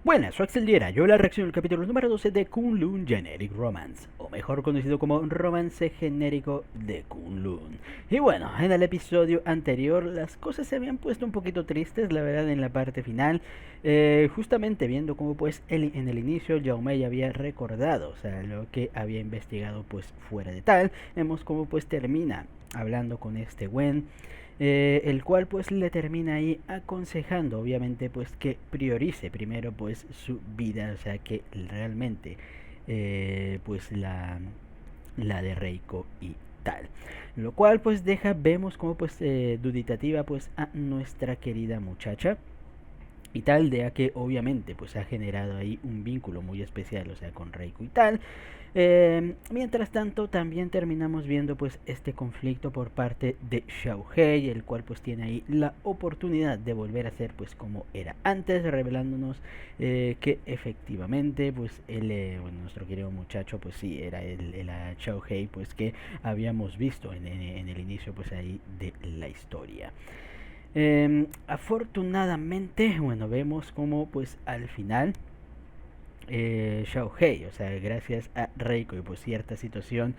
Buenas, soy Axel Diera. Yo la reacción al capítulo número 12 de Kunlun Generic Romance, o mejor conocido como Romance Genérico de Kunlun. Y bueno, en el episodio anterior las cosas se habían puesto un poquito tristes, la verdad, en la parte final. Justamente viendo cómo pues en el inicio Yao Mei había recordado, o sea, lo que había investigado pues fuera de tal. Vemos cómo pues termina hablando con este Wen, el cual pues le termina ahí aconsejando obviamente pues que priorice primero pues su vida, o sea que realmente pues la de Reiko y tal, lo cual pues vemos como pues duditativa pues a nuestra querida muchacha y tal, de a que obviamente pues ha generado ahí un vínculo muy especial, o sea, con Reiko y tal. Mientras tanto, también terminamos viendo pues este conflicto por parte de Xiaohei, el cual pues tiene ahí la oportunidad de volver a ser pues como era antes, revelándonos que efectivamente pues bueno, nuestro querido muchacho pues sí, era el Xiaohei pues que habíamos visto en el inicio pues ahí de la historia. Afortunadamente, bueno, vemos como pues al final Xiaohei, o sea, gracias a Reiko y pues cierta situación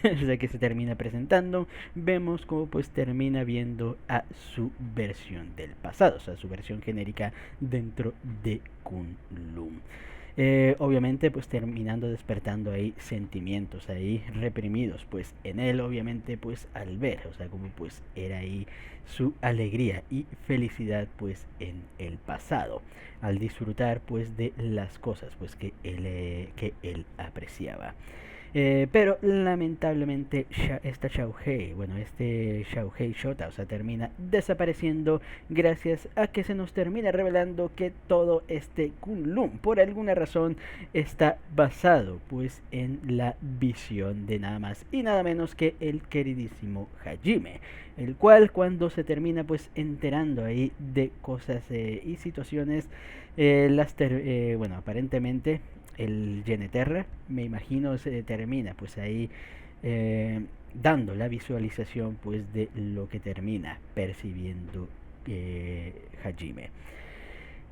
o sea, que se termina presentando, vemos como pues termina viendo a su versión del pasado, o sea, su versión genérica dentro de Kunlun. Obviamente pues terminando despertando ahí sentimientos ahí reprimidos pues en él, obviamente pues al ver, o sea, como pues era ahí su alegría y felicidad pues en el pasado, al disfrutar pues de las cosas pues que él apreciaba. Pero lamentablemente esta Xiaohei, bueno, este Xiaohei Shota, o sea, termina desapareciendo gracias a que se nos termina revelando que todo este Kunlun, por alguna razón, está basado pues en la visión de nada más y nada menos que el queridísimo Hajime, el cual cuando se termina pues enterando ahí de cosas y situaciones, bueno, aparentemente el Geneterra, me imagino, se termina pues ahí eh, dando la visualización pues de lo que termina percibiendo Hajime.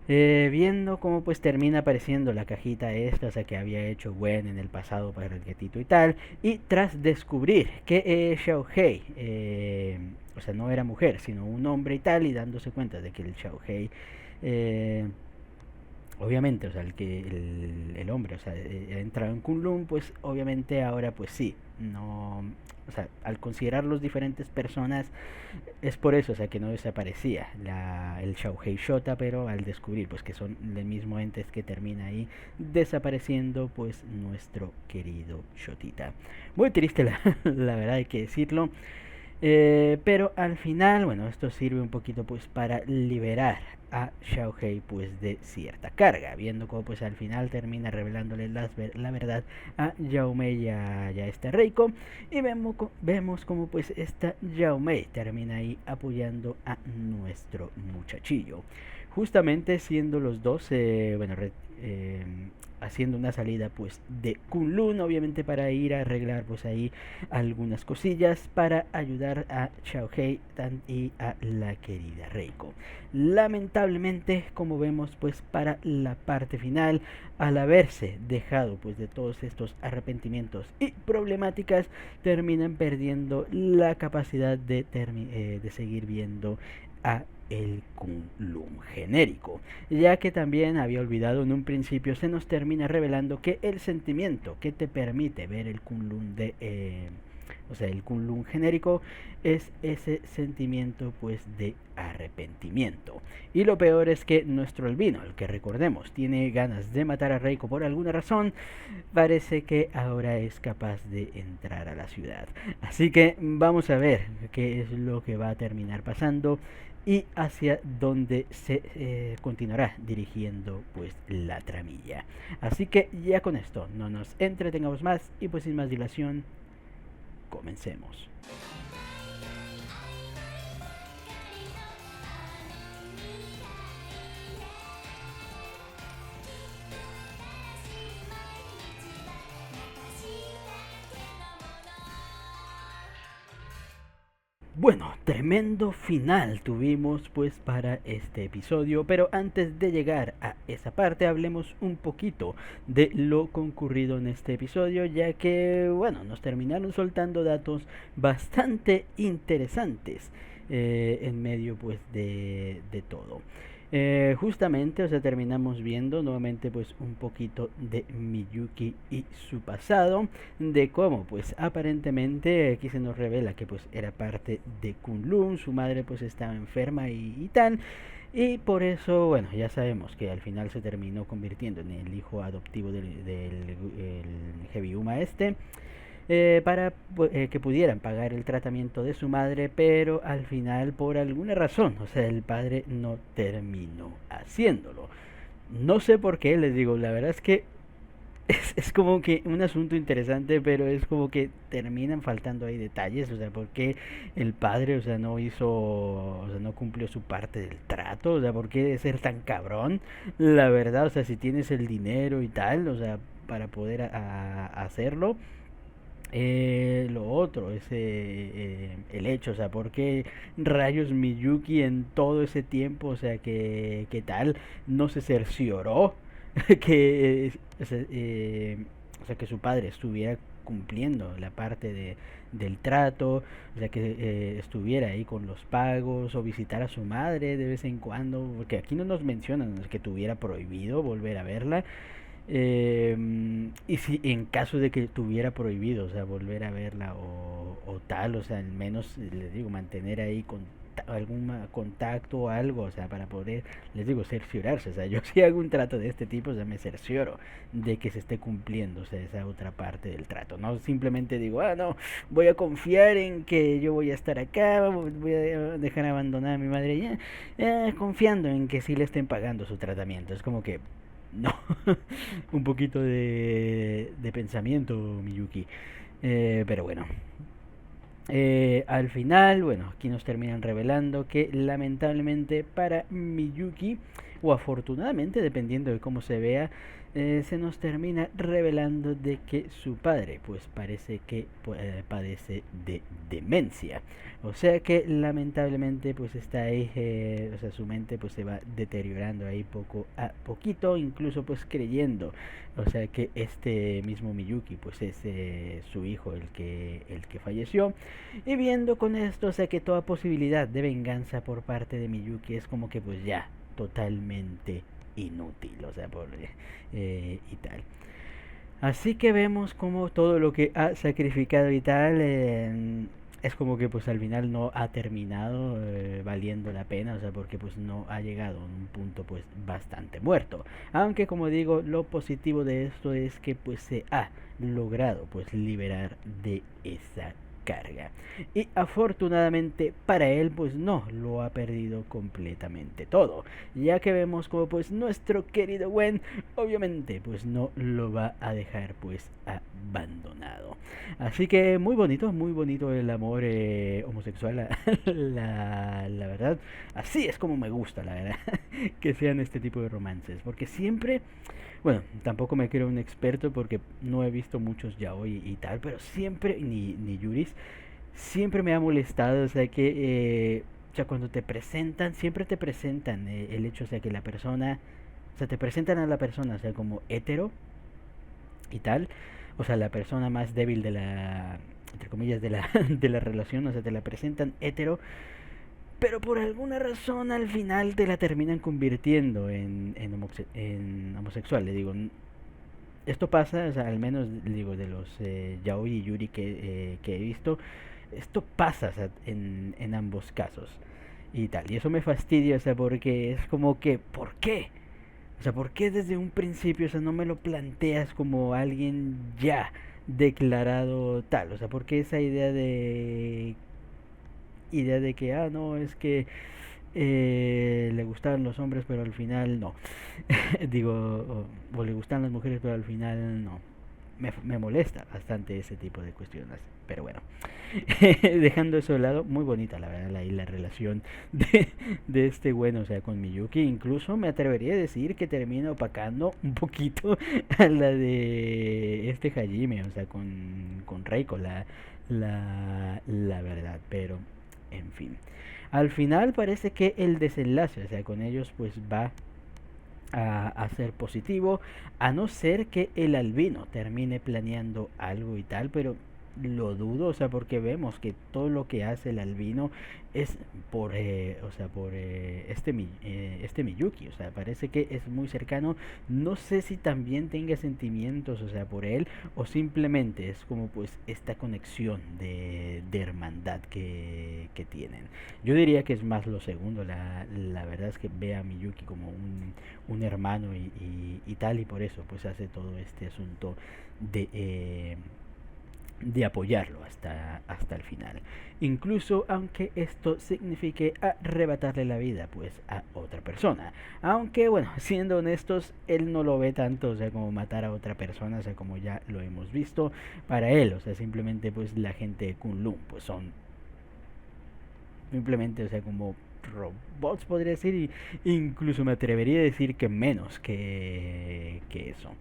Viendo cómo pues termina apareciendo la cajita esta, o sea, que había hecho Gwen en el pasado para el gatito y tal, y tras descubrir que Xiaohei, o sea, no era mujer, sino un hombre y tal, y dándose cuenta de que el Xiaohei eh, obviamente, o sea, el hombre, o sea, ha entrado en Kunlun, pues obviamente ahora pues sí, no, o sea, al considerar los diferentes personas, es por eso, o sea, que no desaparecía el Xiaohei Shota, pero al descubrir pues que son el mismo ente que termina ahí desapareciendo pues nuestro querido Shotita. Muy triste la verdad hay que decirlo. Pero al final, bueno, esto sirve un poquito pues para liberar a Xiaohei pues de cierta carga, viendo cómo pues al final termina revelándole la verdad a Yao Mei y a este Reiko, y vemos como pues esta Yao Mei termina ahí apoyando a nuestro muchachillo, justamente siendo los dos, bueno, eh, haciendo una salida pues de Kunlun, obviamente para ir a arreglar pues ahí algunas cosillas para ayudar a Xiaohei y a la querida Reiko. Lamentablemente, como vemos pues para la parte final, al haberse dejado pues de todos estos arrepentimientos y problemáticas, terminan perdiendo la capacidad de seguir viendo a el Kunlun genérico, ya que también había olvidado en un principio, se nos termina revelando que el sentimiento que te permite ver el Kunlun o sea, el Kunlun genérico, es ese sentimiento pues de arrepentimiento. Y lo peor es que nuestro albino, el que recordemos tiene ganas de matar a Reiko por alguna razón, parece que ahora es capaz de entrar a la ciudad. Así que vamos a ver qué es lo que va a terminar pasando y hacia dónde se continuará dirigiendo pues la tramilla. Así que ya con esto no nos entretengamos más y pues sin más dilación, comencemos. Bueno, tremendo final tuvimos pues para este episodio, pero antes de llegar a esa parte hablemos un poquito de lo concurrido en este episodio, ya que bueno, nos terminaron soltando datos bastante interesantes en medio pues de todo. Justamente, o sea, terminamos viendo nuevamente pues un poquito de Miyuki y su pasado, de cómo pues aparentemente aquí se nos revela que pues era parte de Kunlun, su madre pues estaba enferma y tal, y por eso bueno, ya sabemos que al final se terminó convirtiendo en el hijo adoptivo del Hebiuma este, para que pudieran pagar el tratamiento de su madre, pero al final por alguna razón, o sea, el padre no terminó haciéndolo. No sé por qué, les digo, la verdad es que es como que un asunto interesante, pero es como que terminan faltando ahí detalles, o sea, por qué el padre, o sea, no hizo, o sea, no cumplió su parte del trato, o sea, por qué ser tan cabrón, la verdad, o sea, si tienes el dinero y tal, o sea, para poder hacerlo, lo otro es el hecho, o sea, ¿por qué rayos Miyuki en todo ese tiempo, o sea, que tal, no se cercioró que, o sea, que su padre estuviera cumpliendo la parte del trato, o sea, que estuviera ahí con los pagos o visitar a su madre de vez en cuando, porque aquí no nos mencionan que tuviera prohibido volver a verla, y si en caso de que tuviera prohibido, o sea, volver a verla o tal, o sea, al menos les digo, mantener ahí con algún contacto o algo, o sea, para poder, les digo, cerciorarse, o sea, yo si hago un trato de este tipo, o sea, me cercioro de que se esté cumpliendo, o sea, esa otra parte del trato, no simplemente digo, ah, no, voy a confiar en que yo voy a estar acá, voy a dejar abandonada a mi madre ya, confiando en que sí le estén pagando su tratamiento, es como que no, un poquito de pensamiento, Miyuki. Pero bueno, al final, bueno, aquí nos terminan revelando que lamentablemente para Miyuki, o afortunadamente, dependiendo de cómo se vea, se nos termina revelando de que su padre, pues parece que padece de demencia. O sea que lamentablemente, pues está ahí, o sea, su mente pues se va deteriorando ahí poco a poquito, incluso pues creyendo, o sea que este mismo Miyuki pues es su hijo el que falleció, y viendo con esto, o sea que toda posibilidad de venganza por parte de Miyuki es como que pues ya totalmente inútil, o sea, y tal. Así que vemos como todo lo que ha sacrificado y tal, es como que pues al final no ha terminado valiendo la pena, o sea, porque pues no ha llegado a un punto pues bastante muerto. Aunque como digo, lo positivo de esto es que pues se ha logrado pues liberar de esa carga. Y afortunadamente para él pues no lo ha perdido completamente todo, ya que vemos como pues nuestro querido Gwen obviamente pues no lo va a dejar pues abandonado. Así que muy bonito el amor homosexual, la verdad. Así es como me gusta, la verdad, que sean este tipo de romances, porque siempre, bueno, tampoco me creo un experto porque no he visto muchos yaoi y tal, pero siempre, ni yuris, siempre me ha molestado, o sea que, o sea, cuando te presentan, siempre te presentan el hecho, o sea, que la persona, o sea, te presentan a la persona, o sea, como hetero y tal, o sea, la persona más débil de la, entre comillas, de la relación, o sea, te la presentan hetero, pero por alguna razón al final te la terminan convirtiendo en homosexual, le digo. Esto pasa, o sea, al menos digo de los yaoi y yuri que he visto, esto pasa, o sea, en ambos casos y tal. Y eso me fastidia, o sea, porque es como que, ¿por qué? O sea, ¿por qué desde un principio, o sea, no me lo planteas como alguien ya declarado tal? O sea, ¿por qué esa idea de que, ah, no, es que le gustaban los hombres, pero al final no? Digo, o le gustan las mujeres, pero al final no. Me molesta bastante ese tipo de cuestiones. Pero bueno, dejando eso de lado, muy bonita la verdad la relación de este bueno, o sea, con Miyuki. Incluso me atrevería a decir que termina opacando un poquito a la de este Hajime, o sea, con Reiko, la verdad. Pero en fin. Al final parece que el desenlace, o sea, con ellos pues va a ser positivo, a no ser que el albino termine planeando algo y tal, pero lo dudo, o sea, porque vemos que todo lo que hace el albino es o sea, por este Miyuki, o sea, parece que es muy cercano. No sé si también tenga sentimientos, o sea, por él, o simplemente es como pues esta conexión de hermandad que tienen. Yo diría que es más lo segundo, la verdad es que ve a Miyuki como un hermano y tal, y por eso pues hace todo este asunto de... de apoyarlo hasta el final, incluso aunque esto signifique arrebatarle la vida pues a otra persona, aunque bueno, siendo honestos, él no lo ve tanto, o sea, como matar a otra persona, o sea, como ya lo hemos visto. Para él, o sea, simplemente pues la gente de Kunlun pues son simplemente, o sea, como robots, podría decir, y incluso me atrevería a decir que menos que eso.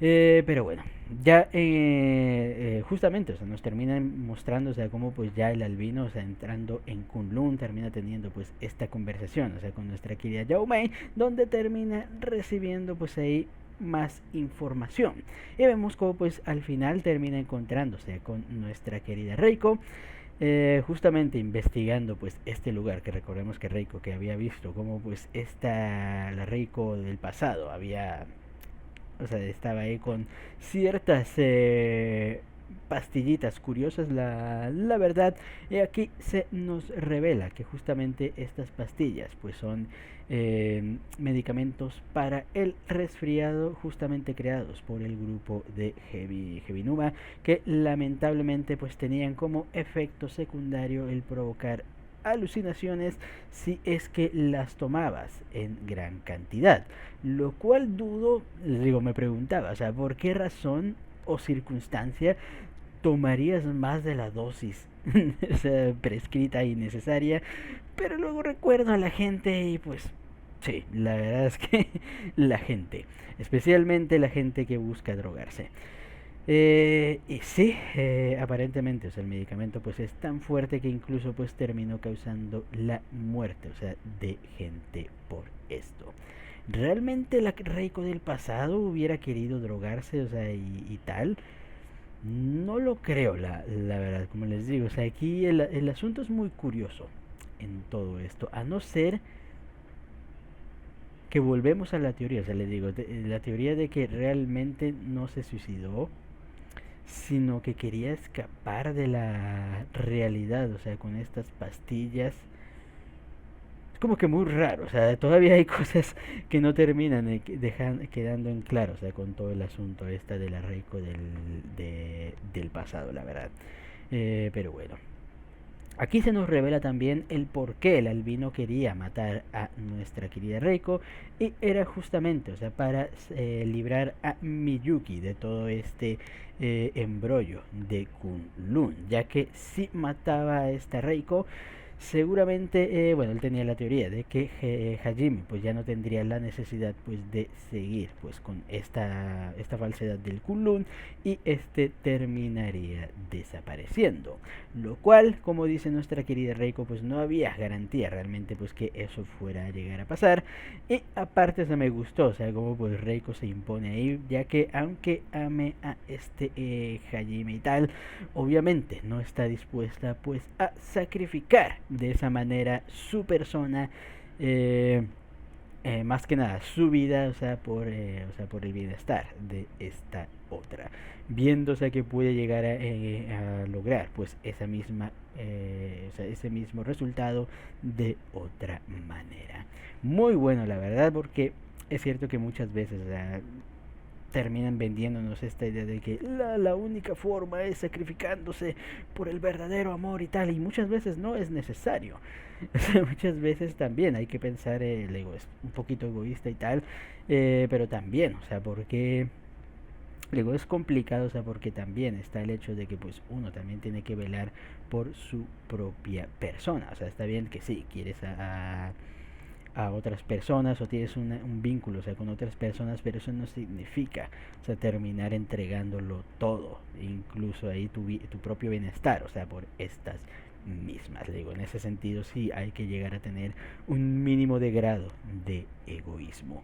Pero bueno, ya justamente, o sea, nos terminan mostrando, o sea, cómo pues ya el albino, o sea, entrando en Kunlun, termina teniendo pues esta conversación, o sea, con nuestra querida Yao Mei, donde termina recibiendo pues ahí más información. Y vemos cómo pues al final termina encontrándose con nuestra querida Reiko, justamente investigando pues este lugar, que recordemos que Reiko, que había visto como pues la Reiko del pasado había, o sea, estaba ahí con ciertas pastillitas curiosas, la verdad. Y aquí se nos revela que justamente estas pastillas pues son medicamentos para el resfriado, justamente creados por el grupo de Heavy Numa, que lamentablemente pues tenían como efecto secundario el provocar alucinaciones si es que las tomabas en gran cantidad, lo cual dudo, les digo, me preguntaba, o sea, ¿por qué razón o circunstancia tomarías más de la dosis o sea, prescrita y necesaria? Pero luego recuerdo a la gente y pues sí, la verdad es que la gente, especialmente la gente que busca drogarse. Y sí, aparentemente, o sea, el medicamento pues es tan fuerte que incluso pues terminó causando la muerte, o sea, de gente por esto. ¿Realmente la Reiko del pasado hubiera querido drogarse, o sea, y tal? No lo creo, la verdad, como les digo, o sea, aquí el asunto es muy curioso en todo esto, a no ser que volvemos a la teoría, o sea, les digo, la teoría de que realmente no se suicidó, sino que quería escapar de la realidad, o sea, con estas pastillas. Es como que muy raro, o sea, todavía hay cosas que no terminan quedando en claro, o sea, con todo el asunto esta de la Reiko del pasado, la verdad. Pero bueno. Aquí se nos revela también el por qué el albino quería matar a nuestra querida Reiko, y era justamente, o sea, para librar a Miyuki de todo este embrollo de Kunlun, ya que si mataba a esta Reiko, seguramente, bueno, él tenía la teoría de que Hajime pues ya no tendría la necesidad pues de seguir pues con esta falsedad del Kunlun, y este terminaría desapareciendo, lo cual, como dice nuestra querida Reiko, pues no había garantía realmente pues que eso fuera a llegar a pasar. Y aparte se me gustó, o sea, como pues Reiko se impone ahí, ya que aunque ame a este Hajime y tal, obviamente no está dispuesta pues a sacrificar de esa manera su persona, eh, más que nada su vida, o sea, por el bienestar de esta otra, viéndose que puede llegar a lograr pues esa misma, o sea, ese mismo resultado de otra manera. Muy bueno, la verdad, porque es cierto que muchas veces, o sea, terminan vendiéndonos esta idea de que la única forma es sacrificándose por el verdadero amor y tal, y muchas veces no es necesario. Muchas veces también hay que pensar, el ego es un poquito egoísta y tal, pero también, o sea, porque luego es complicado, o sea, porque también está el hecho de que pues uno también tiene que velar por su propia persona. O sea, está bien que sí, quieres a otras personas o tienes un vínculo, o sea, con otras personas, pero eso no significa, o sea, terminar entregándolo todo, incluso ahí tu propio bienestar, o sea, por estas mismas. Le digo, en ese sentido sí hay que llegar a tener un mínimo de grado de egoísmo.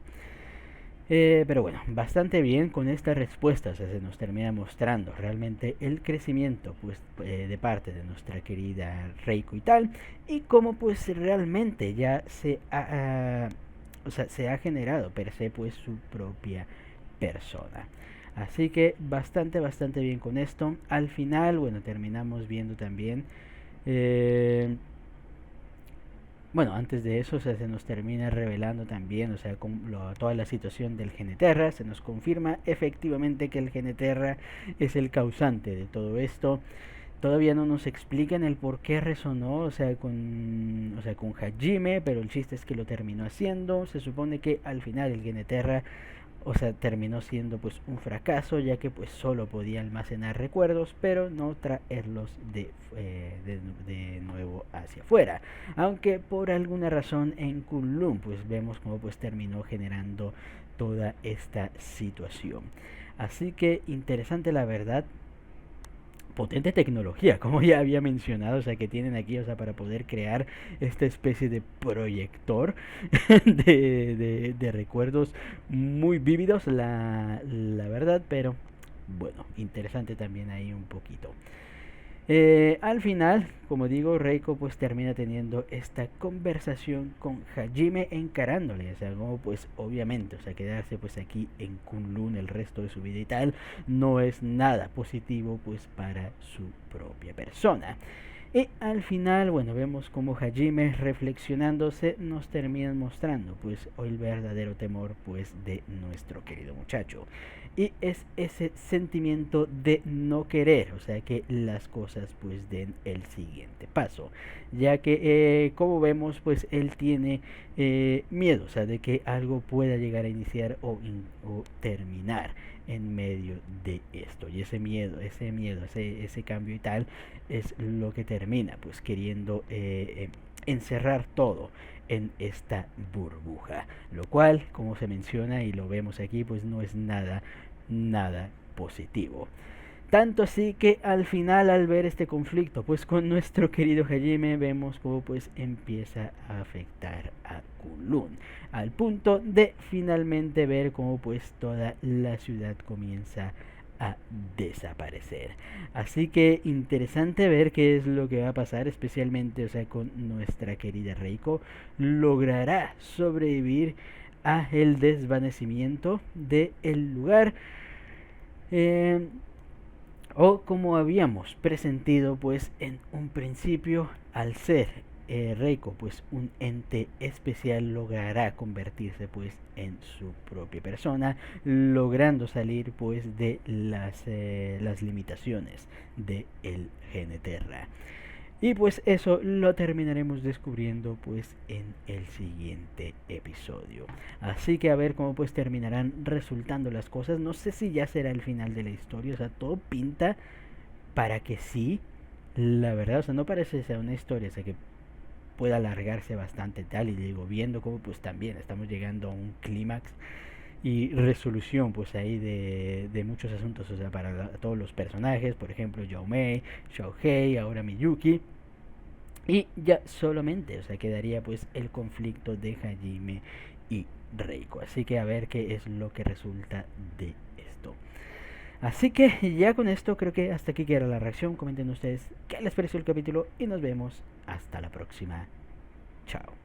Pero bueno, bastante bien con estas respuestas, se nos termina mostrando realmente el crecimiento pues de parte de nuestra querida Reiko y tal, y cómo pues realmente ya o sea, se ha generado per se pues su propia persona. Así que bastante bien con esto. Al final, bueno, terminamos viendo también bueno, antes de eso, o sea, se nos termina revelando también, o sea, toda la situación del Geneterra, se nos confirma efectivamente que el Geneterra es el causante de todo esto. Todavía no nos explican el por qué resonó, o sea, con Hajime, pero el chiste es que lo terminó haciendo. Se supone que al final el Geneterra, o sea, terminó siendo pues un fracaso, ya que pues solo podía almacenar recuerdos, pero no traerlos de nuevo hacia afuera. Aunque por alguna razón en Kunlun pues vemos cómo pues terminó generando toda esta situación. Así que interesante la verdad, potente tecnología, como ya había mencionado, o sea, que tienen aquí, o sea, para poder crear esta especie de proyector de recuerdos muy vívidos, la verdad, pero bueno, interesante también ahí un poquito. Al final, como digo, Reiko pues termina teniendo esta conversación con Hajime encarándole, o sea, como pues obviamente, o sea, quedarse pues aquí en Kunlun el resto de su vida y tal, no es nada positivo pues para su propia persona. Y al final, bueno, vemos como Hajime reflexionándose nos termina mostrando pues el verdadero temor pues de nuestro querido muchacho. Y es ese sentimiento de no querer, o sea, que las cosas pues den el siguiente paso. Ya que, como vemos, pues él tiene miedo, o sea, de que algo pueda llegar a iniciar o terminar en medio de esto. Y ese cambio y tal, es lo que termina pues queriendo encerrar todo en esta burbuja, lo cual, como se menciona y lo vemos aquí, pues no es nada positivo. Tanto así que al final, al ver este conflicto pues con nuestro querido Hajime, vemos cómo pues empieza a afectar a Kunlun, al punto de finalmente ver cómo pues toda la ciudad comienza a desaparecer. Así que interesante ver qué es lo que va a pasar, especialmente, o sea, con nuestra querida Reiko. ¿Logrará sobrevivir a el desvanecimiento del lugar? Eh, o como habíamos presentido pues en un principio, al ser Reiko pues un ente especial, logrará convertirse pues en su propia persona, logrando salir pues de las limitaciones de el Geneterra. Y pues eso lo terminaremos descubriendo pues en el siguiente episodio. Así que a ver cómo pues terminarán resultando las cosas. No sé si ya será el final de la historia. O sea, todo pinta para que sí. La verdad, o sea, no parece ser una historia, o sea, que pueda alargarse bastante tal. Y digo, viendo cómo pues también estamos llegando a un clímax y resolución pues ahí de muchos asuntos, o sea, para todos los personajes, por ejemplo Yao Mei, Xiao Hei, ahora Miyuki, y ya solamente, o sea, quedaría pues el conflicto de Hajime y Reiko. Así que a ver qué es lo que resulta de esto. Así que ya con esto creo que hasta aquí queda la reacción. Comenten ustedes qué les pareció el capítulo y nos vemos hasta la próxima. Chao.